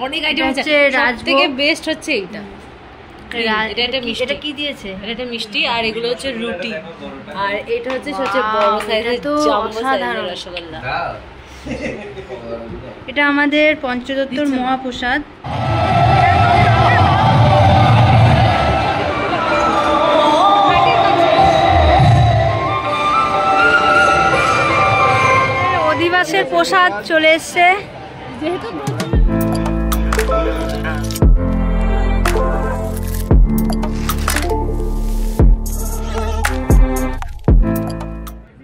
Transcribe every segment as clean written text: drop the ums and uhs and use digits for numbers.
অনেক আইটেম আছে, সবথেকে বেস্ট হচ্ছে এইটা। এটা একটা মিষ্টি, এটা কি দিয়েছে? এটা মিষ্টি, আর এগুলো হচ্ছে রুটি, আর এটা হচ্ছে সবচেয়ে বড় সাইজের জাম্বো সাইজের রসগোল্লা। এটা আমাদের পঞ্চদত্তর মহাপ্রসাদ। অধিবাসের প্রসাদ চলে এসছে। যেহেতু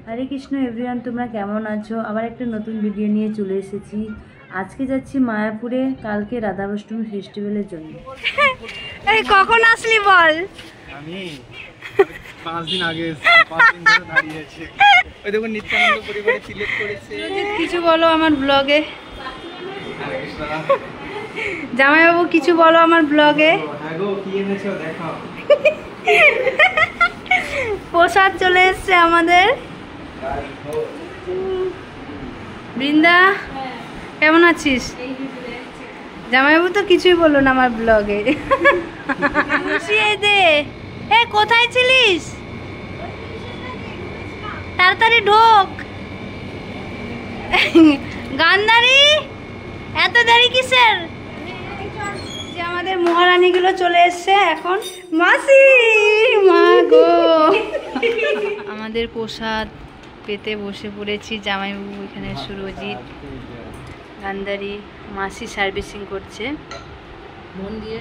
হরে কৃষ্ণ এভরিওয়ান, তোমরা কেমন আছো? আবার একটা নতুন ভিডিও নিয়ে চলে এসেছি। আজকে যাচ্ছি মায়াপুরে, কালকে রাধাষ্টমী ফেস্টিভ্যালের জন্য। এই কখন আসলি বল? আমি 5 দিন আগে এসেছি, 5 দিন ধরে দাঁড়িয়ে আছি। ওই দেখো নিত্যানন্দ পরিবারে সিলেক্ট করেছে। কিছু বলো আমার ব্লগে। জামাইবাবু কিছু বলো আমার ব্লগে। হ্যাঁ গো, কি এনেছো দেখাও। প্রসাদ চলে এসছে আমাদের। বৃন্দা কেমন আছিস? জামাইবাবু তো কিছুই বললো না আমার ব্লগে। এ কোথায় ছিলিস? তাড়াতাড়ি ঢোক। গান্ধারী এত দেরি কিসের? যে আমাদের মহারানী গুলো চলে এসছে এখন। মাসি মা গো, আমাদের প্রসাদ পেতে বসে পড়েছি। জামাইবাবু এখানে, সুরজিৎ, গান্ধারী, মাসি সার্ভিসিং করছে মন দিয়ে।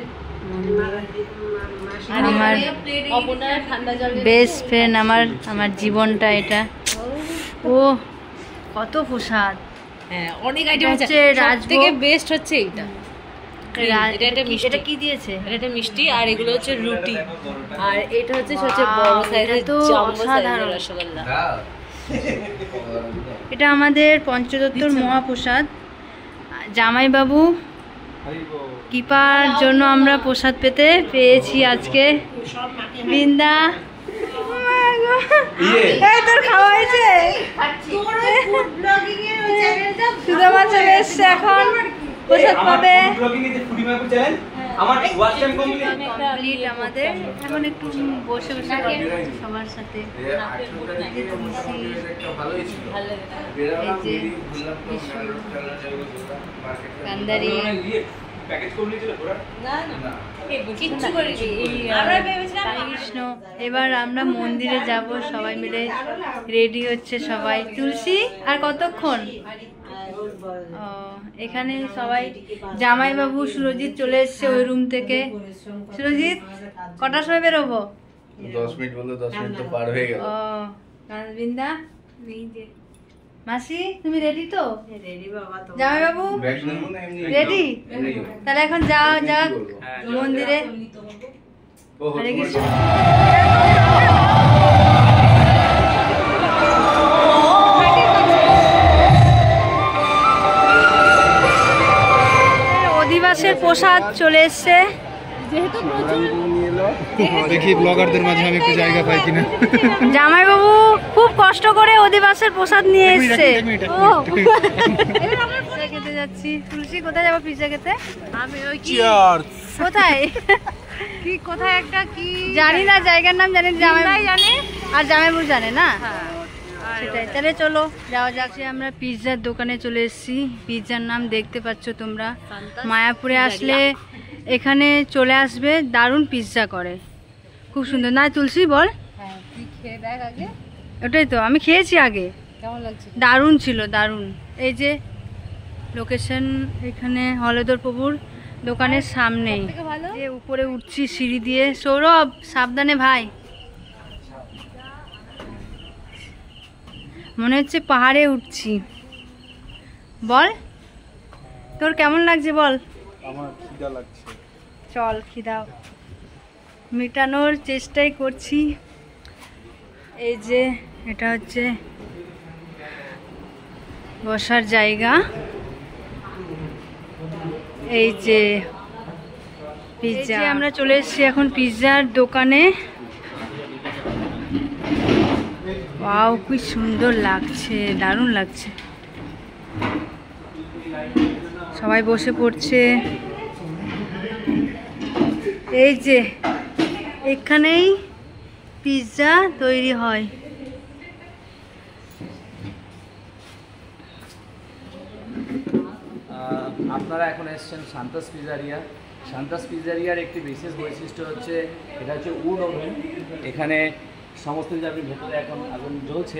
আমার বেস্ট ফ্রেন্ড, আমার জীবনটা এটা। ও কত প্রসাদ, হ্যাঁ অনেক আইটেম আছে, সবথেকে বেস্ট হচ্ছে এইটা। এটা একটা মিষ্টি, এটা কি দিয়েছে? এটা মিষ্টি, আর এগুলো হচ্ছে রুটি, আর এটা হচ্ছে সবচেয়ে বড় সাইজের জাম্বো সাইজের রসগোল্লা। এটা আমাদের পঞ্চদত্তর মহাপ্রসাদ। জামাইবাবু কৃপার জন্য আমরা প্রসাদ পেয়েছি আজকে। বৃন্দা তোর খাওয়া হয়েছে? সুদামা চলে এসছে, এখন প্রসাদ পাবে। আমাদের এখন একটু বসে বসে সবার সাথে গান্ধারী। কৃষ্ণ, এবার আমরা মন্দিরে যাব, সবাই মিলে রেডি হচ্ছে সবাই। তুলসী আর কতক্ষণ? এখানে সবাই, জামাইবাবু সুরজিৎ চলে এসছে ওই রুম থেকে। সুরজিৎ কটার সময় বেরোবো? 10 মিনিট বললো, 10 মিনিট তো পার হয়ে গেল। বৃন্দা মাসি তুমি রেডি তো? রেডি বাবা। জামাইবাবু রেডি? তাহলে এখন যাও যাক মন্দিরে। হরে কৃষ্ণ। অধিবাসের প্রসাদ চলে এসছে। যেহেতু দেখি ব্লগারদের মাঝে আমি একটু জায়গা পাই কিনা। জামাইবাবু খুব কষ্ট করে অধিবাসের প্রসাদ নিয়ে এসছে। খেতে যাচ্ছি। তুলসী কোথায় যাবো পিৎজা খেতে? আমি ওই কোথায় কি কোথায় একটা কি জানি না, জায়গার নাম জানি, জামাই জানে আর জামাইবাবু জানে না। সেটাই, তাহলে চলো যাওয়া যাক। আমরা পিৎজার দোকানে চলে এসেছি। পিৎজার নাম দেখতে পাচ্ছ তোমরা। মায়াপুরে আসলে এখানে চলে আসবে, দারুণ পিৎজা করে, খুব সুন্দর। না তুলসী বল? ওটাই তো, আমি খেয়েছি আগে, কেমন লাগছে? দারুণ ছিল, দারুণ। এই যে লোকেশন এখানে হলদর প্রভুর দোকানের সামনেই। যে উপরে উঠছি সিঁড়ি দিয়ে। সৌরভ সাবধানে ভাই, মনে হচ্ছে পাহাড়ে উঠছি। বল তোর কেমন লাগছে বল? আমার খিদা লাগছে। চল খিদা মেটানোর চেষ্টাই করছি। এই যে এটা হচ্ছে বসার জায়গা। এই যে পিৎজা, আমরা চলে এসেছি এখন পিৎজার দোকানে। ওয়াও কি সুন্দর লাগছে, দারুণ লাগছে। সবাই বসে পড়ছে। এই যে এখানেই পিৎজা তৈরি হয়। আপনারা এখন এসেছেন সান্তাস পিজারিয়া। সান্তাস পিজারিয়ার একটি বিশেষ বৈশিষ্ট্য হচ্ছে এটা হচ্ছে উড ওভেন। এখানে সমস্ত কিছু আপনি ভেতরে এখন আগুন জ্বলছে।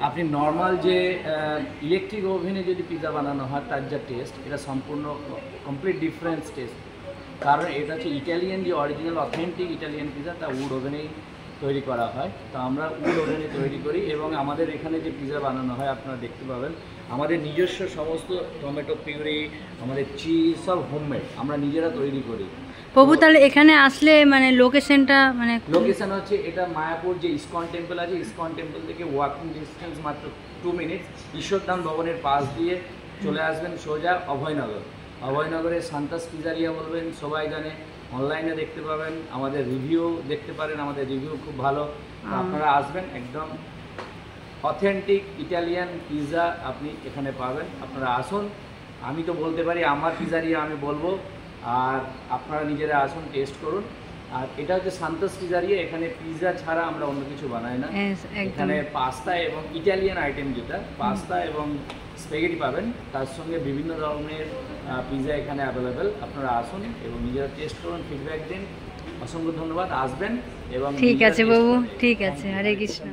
আপনি নর্মাল যে ইলেকট্রিক ওভেনে যদি পিৎজা বানানো হয় তার যা টেস্ট, এটা সম্পূর্ণ কমপ্লিট ডিফারেন্স টেস্ট। কারণ এটা হচ্ছে ইটালিয়ান যে অরিজিনাল অথেন্টিক ইটালিয়ান পিৎজা তা উড ওভেনেই তৈরি করা হয়। তো আমরা উড ওভেনে তৈরি করি এবং আমাদের এখানে যে পিৎজা বানানো হয় আপনারা দেখতে পাবেন আমাদের নিজস্ব সমস্ত টমেটো পিউরি, আমাদের চিজ সব হোমমেড, আমরা নিজেরা তৈরি করি। প্রভু তাহলে এখানে আসলে মানে লোকেশনটা মানে লোকেশন হচ্ছে এটা মায়াপুর যে ইসকন টেম্পল আছে, ইসকন টেম্পল থেকে ওয়াকিং ডিস্টেন্স মাত্র 2 মিনিট। ঈশ্বরধাম ভবনের পাশ দিয়ে চলে আসবেন সোজা অভয়নগর। অভয়নগরে সান্তাস পিজারিয়া বলবেন, সবাই জানে। অনলাইনে দেখতে পাবেন, আমাদের রিভিউ দেখতে পারেন, আমাদের রিভিউ খুব ভালো। আপনারা আসবেন, একদম অথেন্টিক ইটালিয়ান পিৎজা আপনি এখানে পাবেন। আপনারা আসুন। আমি তো বলতে পারি আমার পিজারিয়া আমি বলবো, আর আপনারা নিজেরা আসুন, টেস্ট করুন। আর এটা হচ্ছে সান্তাস পিজারিয়া। এখানে পিৎজা ছাড়া আমরা অন্য কিছু বানাই না। এখানে পাস্তা এবং ইটালিয়ান আইটেম যেটা পাস্তা এবং স্প্যাগেটি পাবেন, তার সঙ্গে বিভিন্ন ধরনের পিৎজা এখানে অ্যাভেলেবেল। আপনারা আসুন এবং নিজেরা টেস্ট করুন, ফিডব্যাক দিন। অসংখ্য ধন্যবাদ, আসবেন এবং ঠিক আছে বাবু, ঠিক আছে। হরে কৃষ্ণ।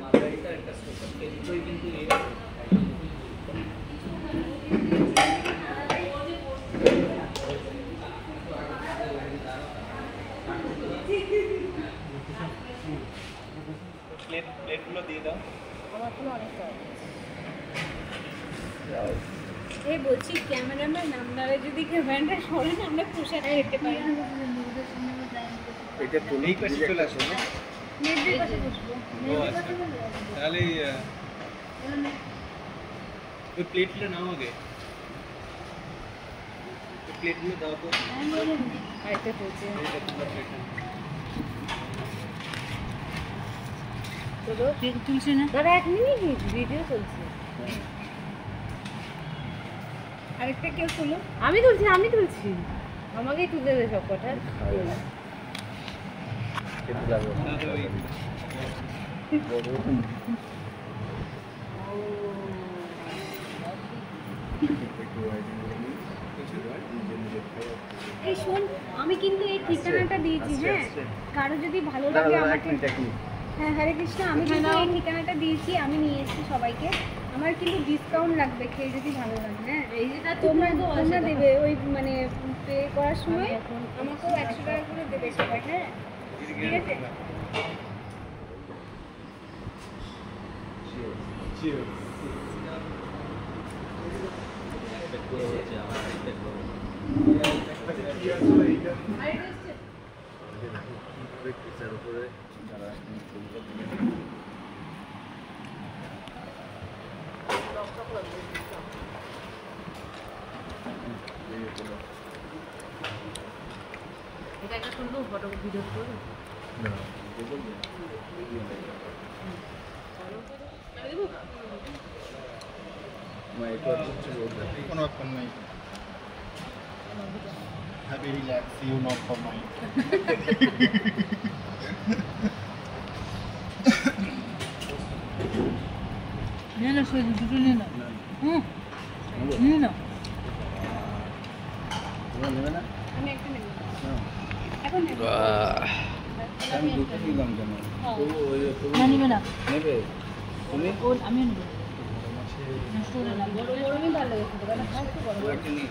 প্লেটগুলো দিয়ে দাও। আমার কোনো অনেকটা এই বলছি ক্যামেরাম্যান আপনারা যদি ক্যামেরাটা সরেন আমরা পোশাকটা দেখতে পাই। এটা তুলেই কাছে চলে আসো না? মেয়েদের পাশে বসবো। তাহলে ওই প্লেটগুলো নাও আগে। প্লেটগুলো দাও তো। আইতে বলছি তুলছে না দাদা, 1 মিনিট ভিডিও চলছে। আরেকটা কেউ তুলো। আমি তুলছি আমাকেই তুলে দে সব কটা। এই শোন, আমি কিন্তু এই ঠিকানাটা দিয়েছি। হ্যাঁ, কারো যদি ভালো লাগে আমাকে। হ্যাঁ, হরে কৃষ্ণ। আমি কিন্তু এই ঠিকানাটা দিয়েছি, আমি নিয়ে এসেছি সবাইকে। আমার কিন্তু ডিসকাউন্ট লাগবে খেয়ে যদি ভালো লাগে। হ্যাঁ, এই যেটা তোমরা দেবে ওই মানে পে করার সময় আমাকেও 100 টাকা করে দেবে সবাই। হ্যাঁ, ঠিক আছে। এটা একটা সুন্দর ফটো ভিডিও করো না। কোনো ব্যাপার নাই। Have a relax, you not for mine. না শুধু দুটো নিয়ে নাও। নিয়ে নাও। নেবে না? আমি একটা নেব। এখন আমি দুটো নিলাম কেন? না নিবে না। নেবে তুমি? আমি নেব। বড় বড় আমি ভালো লাগে। একটা নিয়ে